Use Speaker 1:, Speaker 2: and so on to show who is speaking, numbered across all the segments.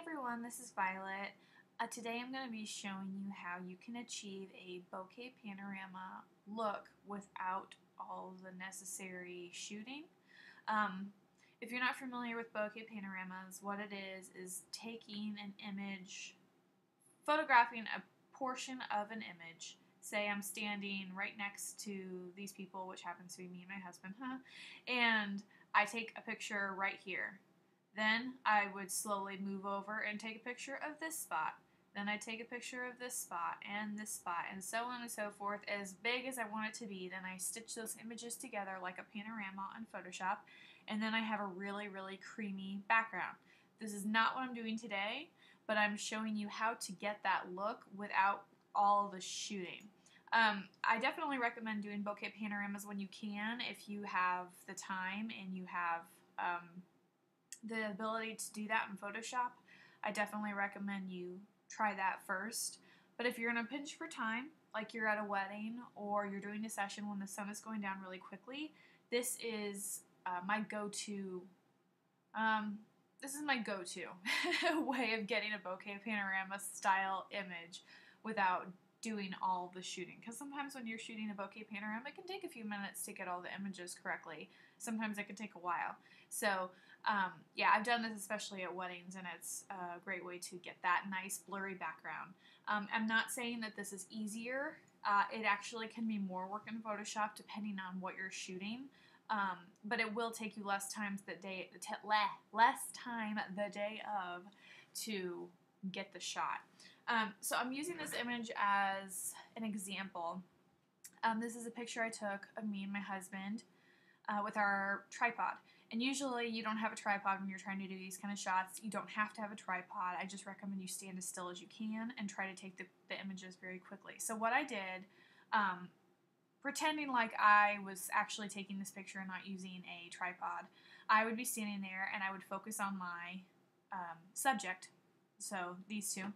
Speaker 1: everyone, this is Violet. Today I'm going to be showing you how you can achieve a bokeh panorama look without all the necessary shooting. If you're not familiar with bokeh panoramas, what it is taking an image, photographing a portion of an image. Say I'm standing right next to these people, which happens to be me and my husband, and I take a picture right here. Then I would slowly move over and take a picture of this spot. Then I take a picture of this spot, and so on and so forth, as big as I want it to be. Then I stitch those images together like a panorama on Photoshop, and then I have a really, really creamy background. This is not what I'm doing today, but I'm showing you how to get that look without all the shooting. I definitely recommend doing bokeh panoramas when you can, if you have the time and you have the ability to do that in Photoshop. I definitely recommend you try that first. But if you're in a pinch for time, like you're at a wedding or you're doing a session when the sun is going down really quickly, this is my go-to. This is my go-to way of getting a bokeh panorama style image without doing all the shooting. Because sometimes when you're shooting a bokeh panorama, it can take a few minutes to get all the images correctly. Sometimes it can take a while. So yeah, I've done this especially at weddings, and it's a great way to get that nice blurry background. I'm not saying that this is easier. It actually can be more work in Photoshop depending on what you're shooting. But it will take you less time the day of to get the shot. So I'm using this image as an example. This is a picture I took of me and my husband with our tripod. And usually you don't have a tripod when you're trying to do these kind of shots. You don't have to have a tripod. I just recommend you stand as still as you can and try to take the images very quickly. So what I did, pretending like I was actually taking this picture and not using a tripod, I would be standing there and I would focus on my subject, so these two,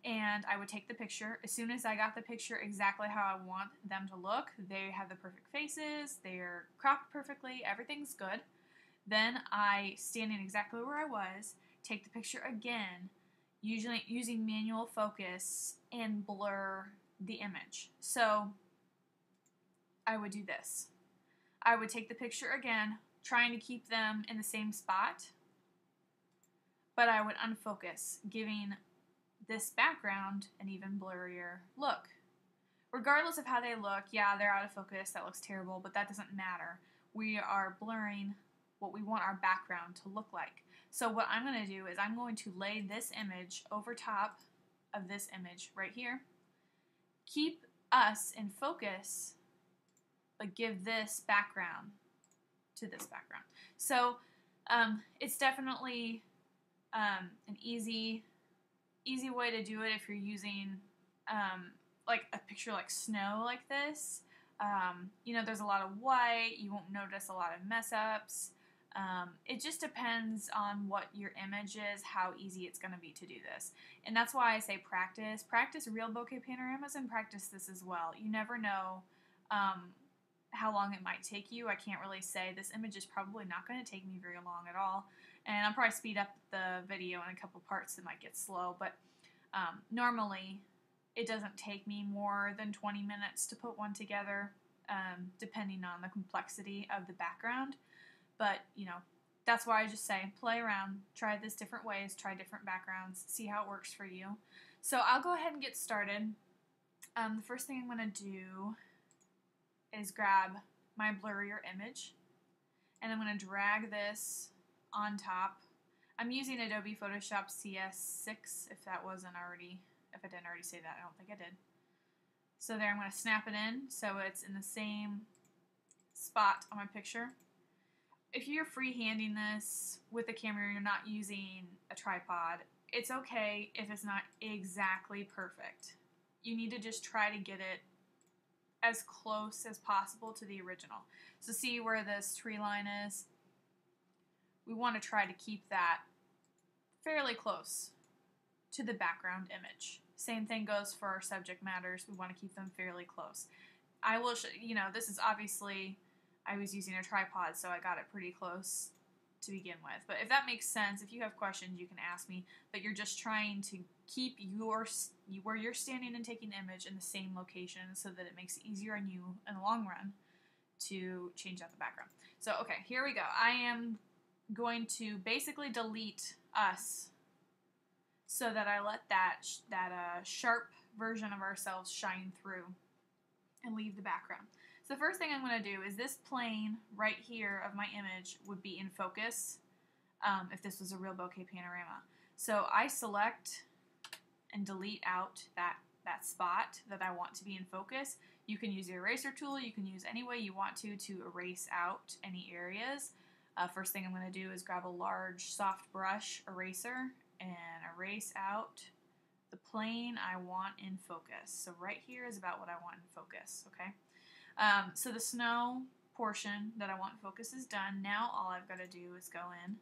Speaker 1: and I would take the picture. As soon as I got the picture exactly how I want them to look, they have the perfect faces, they're cropped perfectly, everything's good. Then I, standing exactly where I was, take the picture again, usually using manual focus, and blur the image. So I would do this. I would take the picture again, trying to keep them in the same spot, but I would unfocus, giving this background an even blurrier look. Regardless of how they look, yeah, they're out of focus, that looks terrible, but that doesn't matter. We are blurring what we want our background to look like. So what I'm going to do is I'm going to lay this image over top of this image right here. Keep us in focus, but give this background to this background. So it's definitely an easy way to do it if you're using like a picture like snow like this. You know, there's a lot of white, you won't notice a lot of mess ups. It just depends on what your image is, how easy it's going to be to do this. And that's why I say practice. Practice real bokeh panoramas and practice this as well. You never know how long it might take you. I can't really say. This image is probably not going to take me very long at all. And I'll probably speed up the video in a couple parts that might get slow. But normally it doesn't take me more than 20 minutes to put one together, depending on the complexity of the background. But, you know, that's why I just say play around, try this different ways, try different backgrounds, see how it works for you. So I'll go ahead and get started. The first thing I'm going to do is grab my blurrier image, and I'm going to drag this on top. I'm using Adobe Photoshop CS6, if I didn't already say that, I don't think I did. So there, I'm going to snap it in so it's in the same spot on my picture. If you're freehanding this with a camera, you're not using a tripod, it's okay if it's not exactly perfect. You need to just try to get it as close as possible to the original. So see where this tree line is? We want to try to keep that fairly close to the background image. Same thing goes for our subject matters. We want to keep them fairly close. I will, you know, this is obviously, I was using a tripod, so I got it pretty close to begin with. But if that makes sense, if you have questions, you can ask me. But you're just trying to keep where you're standing and taking the image in the same location so that it makes it easier on you in the long run to change out the background. So, okay, here we go. I am going to basically delete us so that I let that sharp version of ourselves shine through and leave the background. So the first thing I'm going to do is this plane right here of my image would be in focus if this was a real bokeh panorama. So I select and delete out that spot that I want to be in focus. You can use the eraser tool. You can use any way you want to erase out any areas. First thing I'm going to do is grab a large soft brush eraser and erase out the plane I want in focus. So right here is about what I want in focus, okay? So the snow portion that I want in focus is done. Now all I've got to do is go in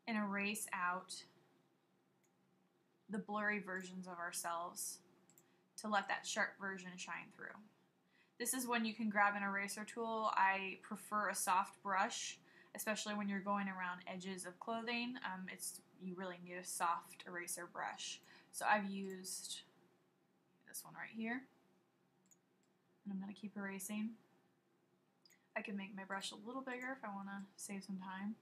Speaker 1: and erase out the blurry versions of ourselves to let that sharp version shine through. This is when you can grab an eraser tool. I prefer a soft brush, especially when you're going around edges of clothing. You really need a soft eraser brush. So I've used this one right here. And I'm going to keep erasing. I can make my brush a little bigger if I want to save some time.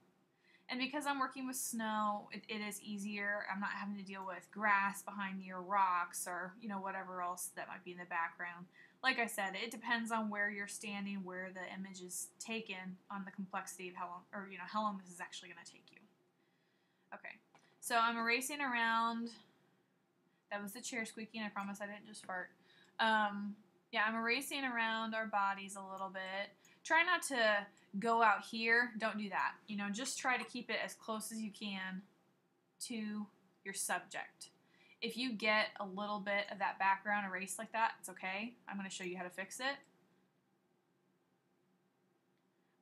Speaker 1: And because I'm working with snow, it is easier. I'm not having to deal with grass behind me or rocks or, you know, whatever else that might be in the background. Like I said, it depends on where you're standing, where the image is taken, on the complexity of how long, or, you know, how long this is actually going to take you. Okay, so I'm erasing around. That was the chair squeaking. I promise I didn't just fart. Yeah, I'm erasing around our bodies a little bit. Try not to go out here. Don't do that. You know, just try to keep it as close as you can to your subject. If you get a little bit of that background erased like that, it's okay. I'm going to show you how to fix it.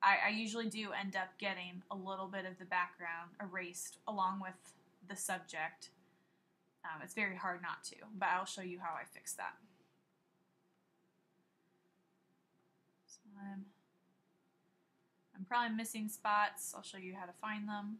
Speaker 1: I usually do end up getting a little bit of the background erased along with the subject. It's very hard not to, but I'll show you how I fix that. So I'm probably missing spots. I'll show you how to find them.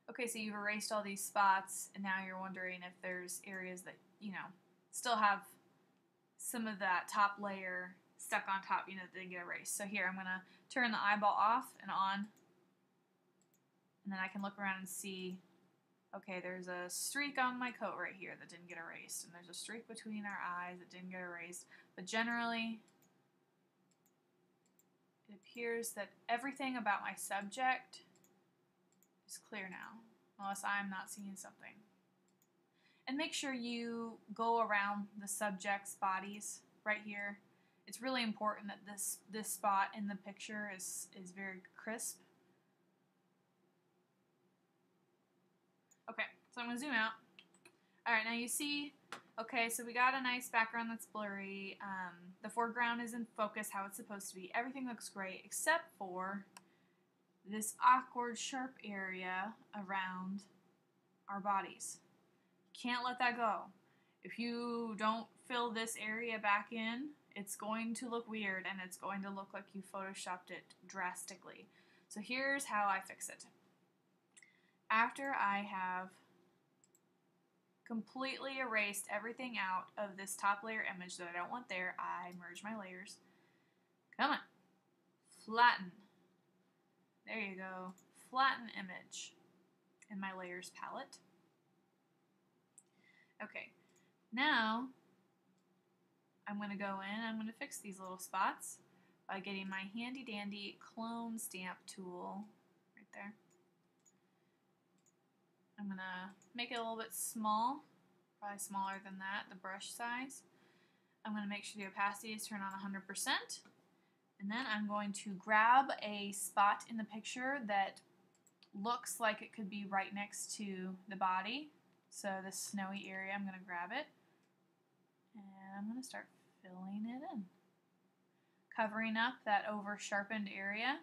Speaker 1: Okay, so you've erased all these spots, and now you're wondering if there's areas that, you know, still have some of that top layer stuck on top, you know, that didn't get erased. So here, I'm going to turn the eyeball off and on, and then I can look around and see, okay, there's a streak on my coat right here that didn't get erased, and there's a streak between our eyes that didn't get erased. But generally, it appears that everything about my subject is clear now, unless I'm not seeing something. And make sure you go around the subject's bodies right here. It's really important that this spot in the picture is very crisp. Okay, so I'm going to zoom out. Alright, now you see, okay, so we got a nice background that's blurry. The foreground is in focus how it's supposed to be. Everything looks great except for this awkward sharp area around our bodies. You can't let that go. If you don't fill this area back in, it's going to look weird and it's going to look like you photoshopped it drastically. So here's how I fix it. After I have completely erased everything out of this top layer image that I don't want there, I merge my layers. Come on. Flatten. There you go. Flatten image in my layers palette. Okay, now I'm going to go in and I'm going to fix these little spots by getting my handy dandy clone stamp tool right there. I'm going to make it a little bit small, probably smaller than that, the brush size. I'm going to make sure the opacity is turned on 100%. And then I'm going to grab a spot in the picture that looks like it could be right next to the body. So this snowy area, I'm going to grab it. And I'm going to start filling it in, covering up that over sharpened area.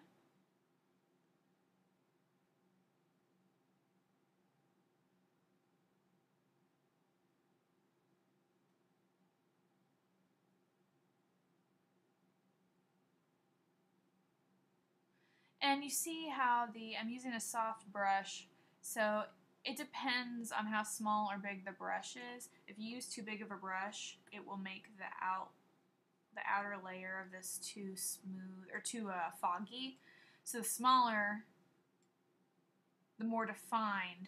Speaker 1: And you see how I'm using a soft brush, so it depends on how small or big the brush is. If you use too big of a brush, it will make the outer layer of this too smooth or too foggy. So the smaller, the more defined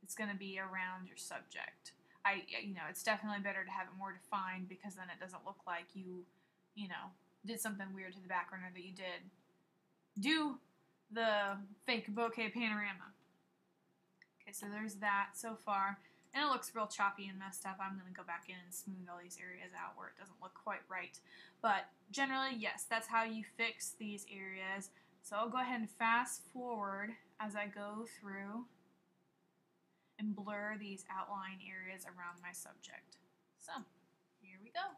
Speaker 1: it's going to be around your subject. It's definitely better to have it more defined because then it doesn't look like you did something weird to the background or that you did do the fake bokeh panorama. Okay, so there's that so far. And it looks real choppy and messed up. I'm going to go back in and smooth all these areas out where it doesn't look quite right. But generally, yes, that's how you fix these areas. So I'll go ahead and fast forward as I go through and blur these outline areas around my subject. So, here we go.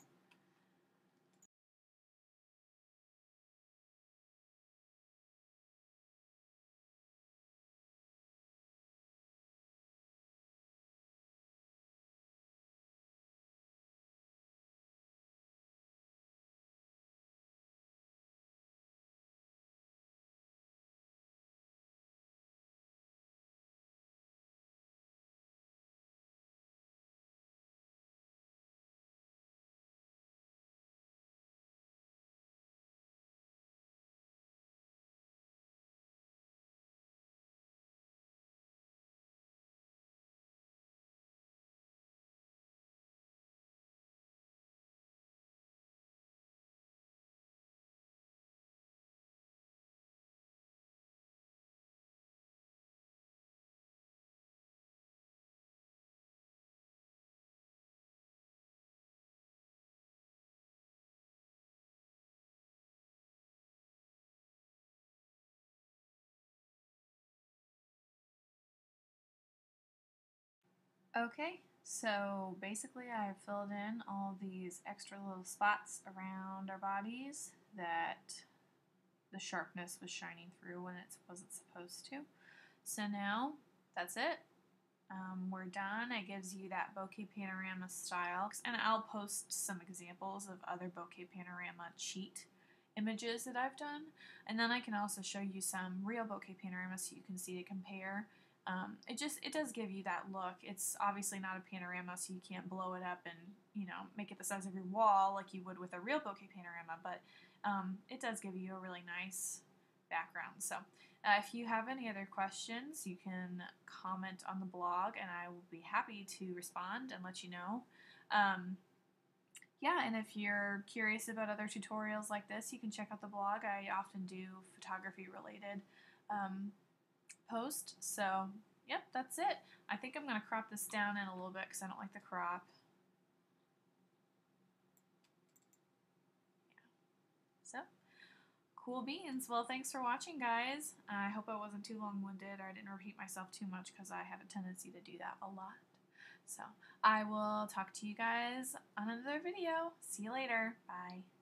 Speaker 1: Okay, so basically I have filled in all these extra little spots around our bodies that the sharpness was shining through when it wasn't supposed to. So now that's it. We're done. It gives you that bokeh panorama style. And I'll post some examples of other bokeh panorama cheat images that I've done. And then I can also show you some real bokeh panoramas so you can see to compare. It does give you that look. It's obviously not a panorama, so you can't blow it up and make it the size of your wall like you would with a real bokeh panorama. But it does give you a really nice background. So if you have any other questions, you can comment on the blog, and I will be happy to respond and let you know. Yeah, and if you're curious about other tutorials like this, you can check out the blog. I often do photography-related posts. So, yep, that's it. I think I'm going to crop this down in a little bit because I don't like the crop. Yeah. So, cool beans. Well, thanks for watching, guys. I hope I wasn't too long-winded or I didn't repeat myself too much because I have a tendency to do that a lot. So, I will talk to you guys on another video. See you later. Bye.